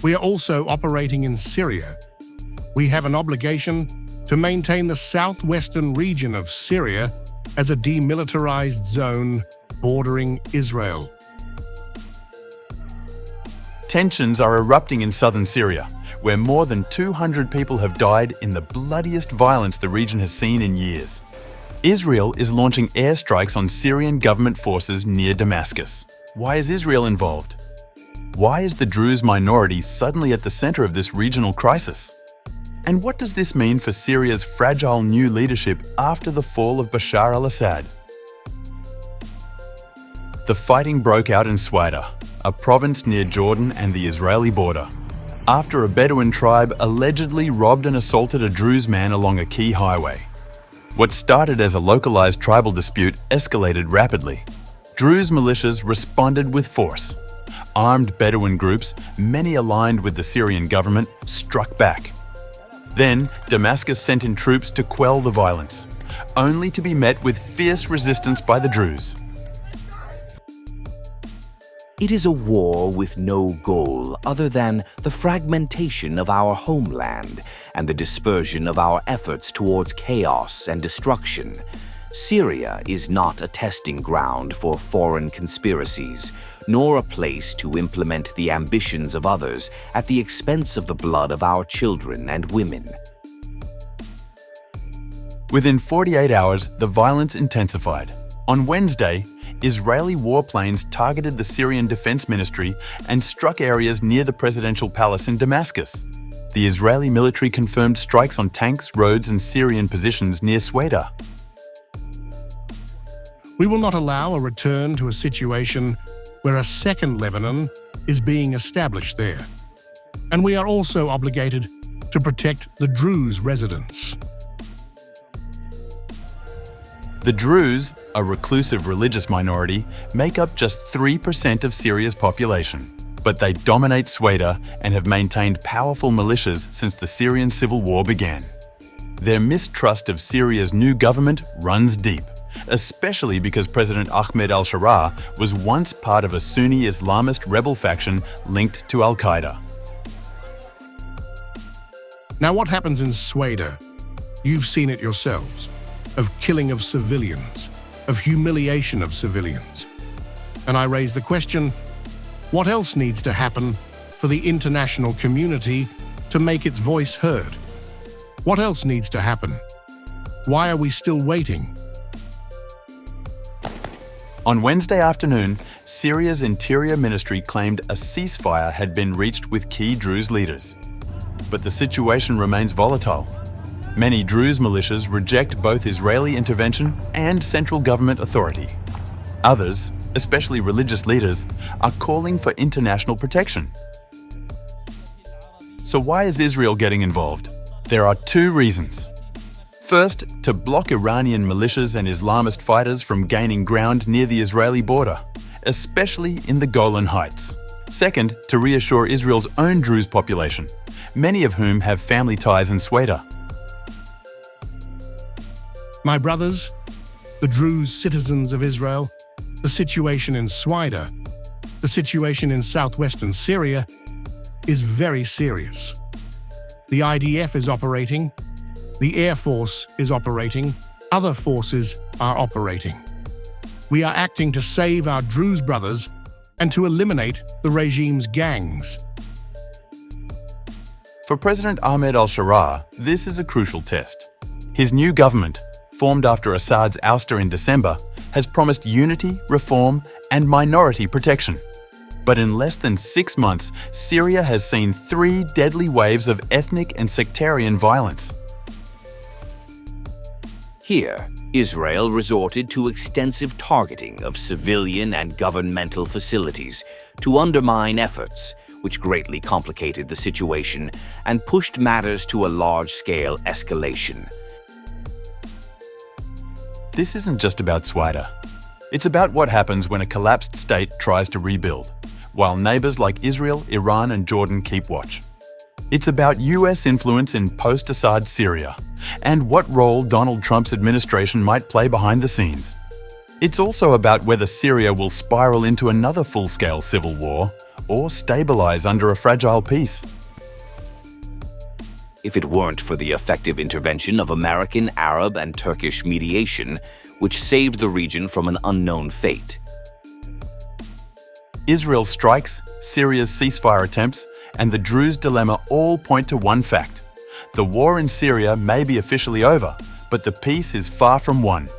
We are also operating in Syria. We have an obligation to maintain the southwestern region of Syria as a demilitarized zone bordering Israel. Tensions are erupting in southern Syria, where more than 200 people have died in the bloodiest violence the region has seen in years. Israel is launching airstrikes on Syrian government forces near Damascus. Why is Israel involved? Why is the Druze minority suddenly at the center of this regional crisis? And what does this mean for Syria's fragile new leadership after the fall of Bashar al-Assad? The fighting broke out in Sweida, a province near Jordan and the Israeli border, after a Bedouin tribe allegedly robbed and assaulted a Druze man along a key highway. What started as a localized tribal dispute escalated rapidly. Druze militias responded with force. Armed Bedouin groups, many aligned with the Syrian government, struck back. Then, Damascus sent in troops to quell the violence, only to be met with fierce resistance by the Druze. It is a war with no goal other than the fragmentation of our homeland and the dispersion of our efforts towards chaos and destruction. Syria is not a testing ground for foreign conspiracies, nor a place to implement the ambitions of others at the expense of the blood of our children and women. Within 48 hours, the violence intensified. On Wednesday, Israeli warplanes targeted the Syrian Defense Ministry and struck areas near the presidential palace in Damascus. The Israeli military confirmed strikes on tanks, roads, and Syrian positions near Sweida. We will not allow a return to a situation where a second Lebanon is being established there. And we are also obligated to protect the Druze residents. The Druze, a reclusive religious minority, make up just 3% of Syria's population. But they dominate Sweida and have maintained powerful militias since the Syrian civil war began. Their mistrust of Syria's new government runs deep, especially because President Ahmed al-Shara was once part of a Sunni Islamist rebel faction linked to al-Qaeda. Now what happens in Sweida? You've seen it yourselves. Of killing of civilians, of humiliation of civilians. And I raise the question, what else needs to happen for the international community to make its voice heard? What else needs to happen? Why are we still waiting? On Wednesday afternoon, Syria's Interior Ministry claimed a ceasefire had been reached with key Druze leaders. But the situation remains volatile. Many Druze militias reject both Israeli intervention and central government authority. Others, especially religious leaders, are calling for international protection. So why is Israel getting involved? There are two reasons. First, to block Iranian militias and Islamist fighters from gaining ground near the Israeli border, especially in the Golan Heights. Second, to reassure Israel's own Druze population, many of whom have family ties in Sweida. My brothers, the Druze citizens of Israel, the situation in Sweida, the situation in southwestern Syria is very serious. The IDF is operating, the Air Force is operating, other forces are operating. We are acting to save our Druze brothers and to eliminate the regime's gangs. For President Ahmed al-Shara, this is a crucial test. His new government, formed after Assad's ouster in December, has promised unity, reform, and minority protection. But in less than 6 months, Syria has seen 3 deadly waves of ethnic and sectarian violence. Here, Israel resorted to extensive targeting of civilian and governmental facilities to undermine efforts, which greatly complicated the situation and pushed matters to a large-scale escalation. This isn't just about Sweida. It's about what happens when a collapsed state tries to rebuild, while neighbors like Israel, Iran, and Jordan keep watch. It's about US influence in post-Assad Syria, and what role Donald Trump's administration might play behind the scenes. It's also about whether Syria will spiral into another full-scale civil war, or stabilize under a fragile peace. If it weren't for the effective intervention of American, Arab, and Turkish mediation, which saved the region from an unknown fate. Israel's strikes, Syria's ceasefire attempts, and the Druze dilemma all point to one fact. The war in Syria may be officially over, but the peace is far from won.